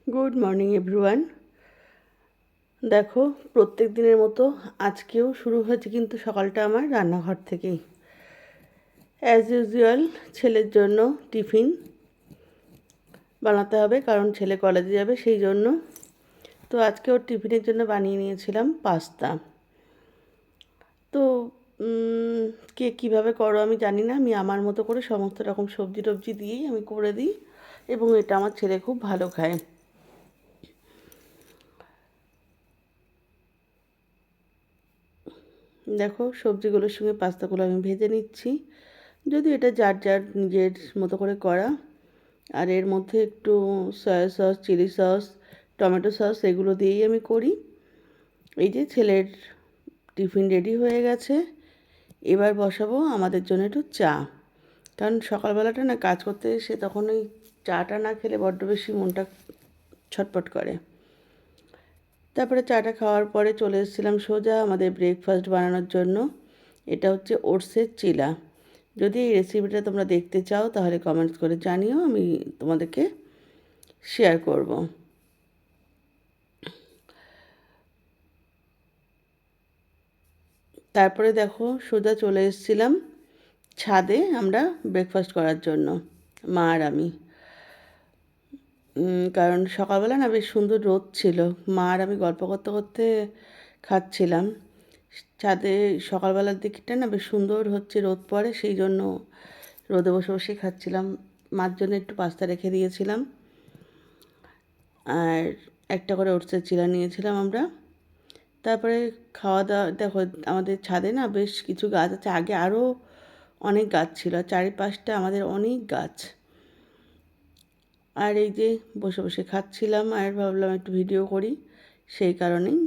Good morning everyone. দেখো, প্রত্যেক দিনের মতো আজকেও শুরু হয়েছে কিন্তু সকালটা আমার রান্নাঘর থেকেই। অ্যাজ ইউজুয়াল ছেলের জন্য টিফিন বানাতে হবে, কারণ ছেলে কলেজে যাবে সেই জন্য। তো আজকে ওর টিফিনের জন্য বানিয়ে নিয়েছিলাম পাস্তা। তো কে কীভাবে করো আমি জানি না, আমি আমার মতো করে সমস্ত রকম সবজি টবজি দিয়েই আমি করে দিই, এবং এটা আমার ছেলে খুব ভালো খায়। দেখো, সবজিগুলোর সঙ্গে পাস্তাগুলো আমি ভেজে নিচ্ছি, যদি এটা যার যার নিজের মতো করে করা। আর এর মধ্যে একটু soya sauce, chilli sauce, tomato sauce এগুলো দিয়েই আমি করি। এই যে ছেলের টিফিন রেডি হয়ে গেছে, এবার বসাবো আমাদের জন্য একটু চা। কারণ সকালবেলাটা না কাজ করতে এসে তখন ওই চাটা না খেলে বড্ড বেশি মনটা ছটপট করে। তারপরে চাটা খাওয়ার পরে চলে এসেছিলাম সোজা আমাদের ব্রেকফাস্ট বানানোর জন্য। এটা হচ্ছে ওটসের চিলা। যদি এই রেসিপিটা তোমরা দেখতে চাও তাহলে কমেন্টস করে জানিও, আমি তোমাদেরকে শেয়ার করব। তারপরে দেখো, সোজা চলে এসেছিলাম ছাদে আমরা ব্রেকফাস্ট করার জন্য, মা আর আমি। কারণ সকালবেলা না বেশ সুন্দর রোদ ছিল, মা আর আমি গল্প করতে করতে খাচ্ছিলাম। ছাদে সকালবেলার দিকটা না বেশ সুন্দর হচ্ছে, রোদ পড়ে, সেই জন্য রোদে বসে বসেই খাচ্ছিলাম। মার জন্য একটু পাস্তা রেখে দিয়েছিলাম, আর একটা করে ওটসের চিলা নিয়েছিলাম আমরা। তারপরে খাওয়া দাওয়া, দেখো আমাদের ছাদে না বেশ কিছু গাছ আছে, আগে আরও অনেক গাছ ছিল, চারিপাশটা আমাদের অনেক গাছ। আর এই যে বসে বসে খাচ্ছিলাম, আর ভাবলাম একটু ভিডিও করি, সেই কারণেই।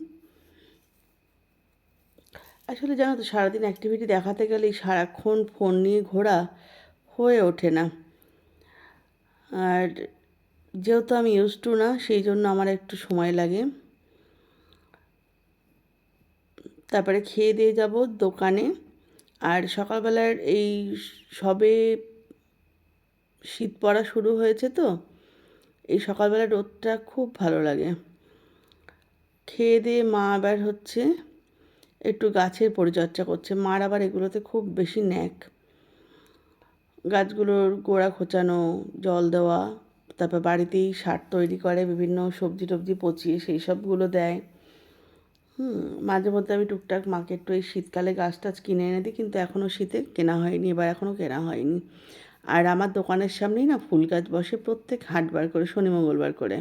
আসলে জানো তো, সারাদিন অ্যাক্টিভিটি দেখাতে গেলেই সারাক্ষণ ফোন নিয়ে ঘোরা হয়ে ওঠে না। আর যেহেতু আমি ইউজ টু না, সেই জন্য আমার একটু সময় লাগে। তারপরে খেয়ে দিয়ে যাব দোকানে। আর সকালবেলার এই সবে শীত পড়া শুরু হয়েছে, তো এই সকালবেলা রোদটা খুব ভালো লাগে। খেয়ে দিয়ে মা আবার হচ্ছে একটু গাছের পরিচর্যা করছে। মার আবার এগুলোতে খুব বেশি ন্যাক, গাছগুলোর গোড়া খোঁচানো, জল দেওয়া, তারপর বাড়িতেই সার তৈরি করে, বিভিন্ন সবজি টবজি পচিয়ে সেই সবগুলো দেয়। মাঝে মধ্যে আমি টুকটাক মাকে একটু এই শীতকালে গাছ টাছ কিনে এনে দিই, কিন্তু এখনও শীতে কেনা হয়নি, এবার এখনও কেনা হয়নি। আর আমার দোকানের সামনেই না ফুল গাছ বসে প্রত্যেক হাটবার করে, শনি মঙ্গলবার করে।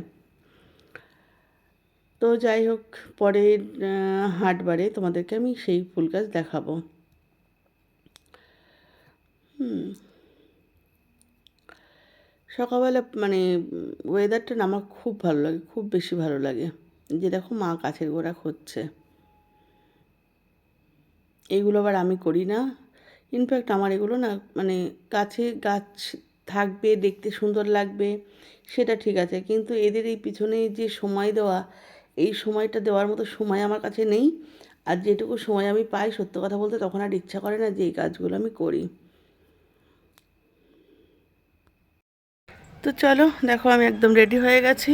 তো যাই হোক, পরের হাটবারে তোমাদেরকে আমি সেই ফুল গাছ দেখাবো। সকালবেলা মানে ওয়েদারটা না আমার খুব ভালো লাগে, খুব বেশি ভালো লাগে। যে দেখো, মা গাছের গোড়া খুঁড়ছে। এইগুলো আবার আমি করি না। ইনফ্যাক্ট আমার এগুলো না, মানে কাছে গাছ থাকবে, দেখতে সুন্দর লাগবে, সেটা ঠিক আছে, কিন্তু এদের এই পিছনে যে সময় দেওয়া, এই সময়টা দেওয়ার মতো সময় আমার কাছে নেই। আর যেটুকু সময় আমি পাই, সত্য কথা বলতে, তখন আর ইচ্ছা করে না যে এই কাজগুলো আমি করি। তো চলো, দেখো আমি একদম রেডি হয়ে গেছি,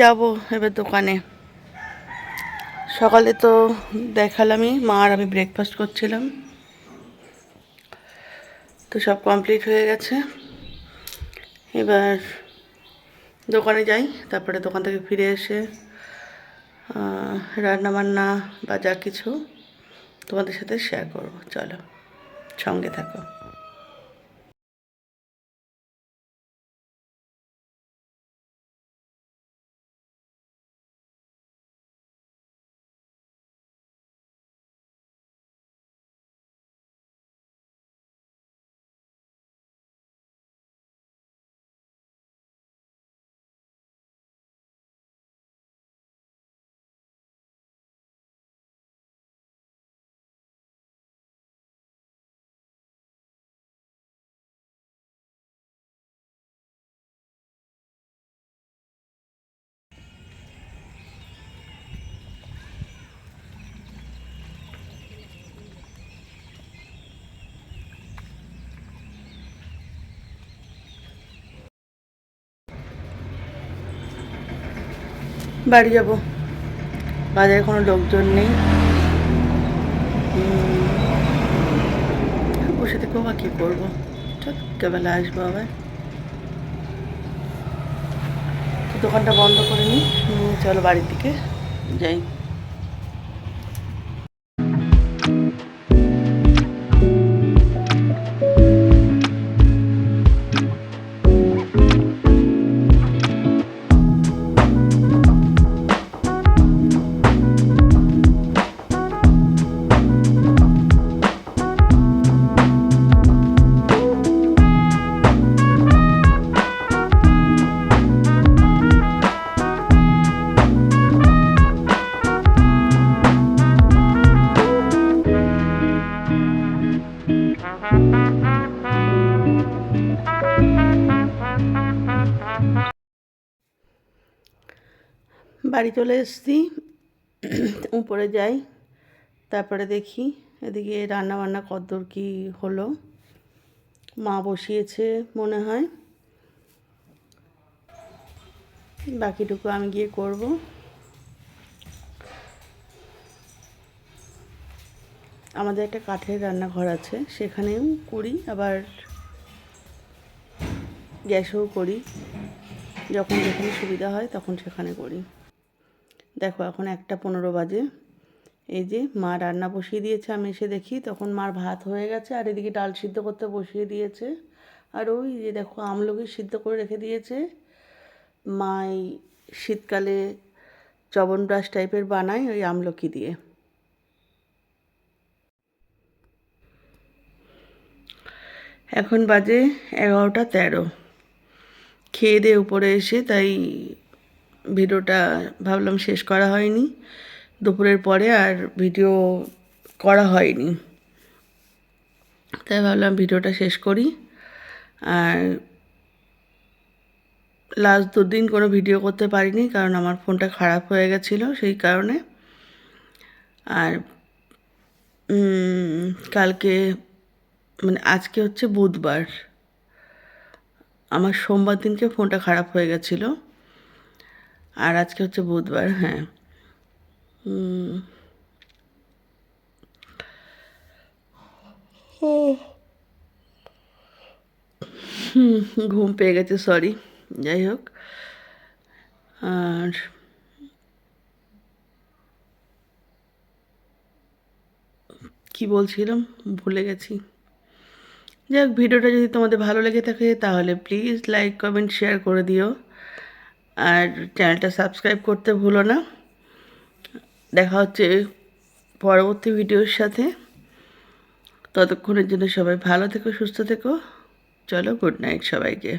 যাব এবার দোকানে। সকালে তো দেখালামই, মা আর আমি ব্রেকফাস্ট করছিলাম, তো সব কমপ্লিট হয়ে গেছে। এবার দোকানে যাই, তারপরে দোকান থেকে ফিরে এসে রান্নাবান্না বা যা কিছু তোমাদের সাথে শেয়ার করবো। চলো, সঙ্গে থাকো। বাড়ি যাব, বাজারে কোনো লোকজন নেই, বসে থেকেও বা কী করবো, ঠিক কেবেলা আসবো আবার। দোকানটা বন্ধ করে নিই, চলো বাড়ির দিকে যাই। বাড়ি চলে এসেছি, উপরে যাই, তারপরে দেখি এদিকে রান্না বান্না কতদূর কী হলো। মা বসিয়েছে মনে হয়, বাকিটুকু আমি গিয়ে করব। আমাদের একটা কাঠের রান্নাঘর আছে, সেখানেও করি, আবার গ্যাসেও করি, যখন যেখানে সুবিধা হয় তখন সেখানে করি। দেখো এখন 1:15 বাজে, এই যে মা রান্না বসিয়ে দিয়েছে, আমি এসে দেখি তখন মার ভাত হয়ে গেছে, আর এদিকে ডাল সিদ্ধ করতে বসিয়ে দিয়েছে, আর ওই যে দেখো আমলকি সিদ্ধ করে রেখে দিয়েছে। মা এই শীতকালে চ্যবনপ্রাশ টাইপের বানায় ওই আমলকি দিয়ে। এখন বাজে 11:13, খেয়ে দিয়ে উপরে এসে তাই ভিডিওটা ভাবলাম শেষ করা হয়নি, দুপুরের পরে আর ভিডিও করা হয়নি, তাই ভাবলাম ভিডিওটা শেষ করি। আর লাস্ট 2 দিন কোনো ভিডিও করতে পারিনি, কারণ আমার ফোনটা খারাপ হয়ে গেছিলো সেই কারণে। আর কালকে মানে আজকে হচ্ছে বুধবার, আমার সোমবার দিনকে ফোনটা খারাপ হয়ে গেছিলো, আর আজকে হচ্ছে বুধবার। হ্যাঁ, ঘুম পেয়ে গেছে, সরি। যাই হোক, আর কি বলছিলাম ভুলে গেছি। যাই হোক, ভিডিওটা যদি তোমাদের ভালো লেগে থাকে তাহলে প্লিজ লাইক কমেন্ট শেয়ার করে দিও, আর চ্যানেলটা সাবস্ক্রাইব করতে ভুলো না। দেখা হচ্ছে পরবর্তী ভিডিওর সাথে, ততক্ষণের জন্য সবাই ভালো থেকো, সুস্থ থেকো। চলো, গুড নাইট সবাইকে।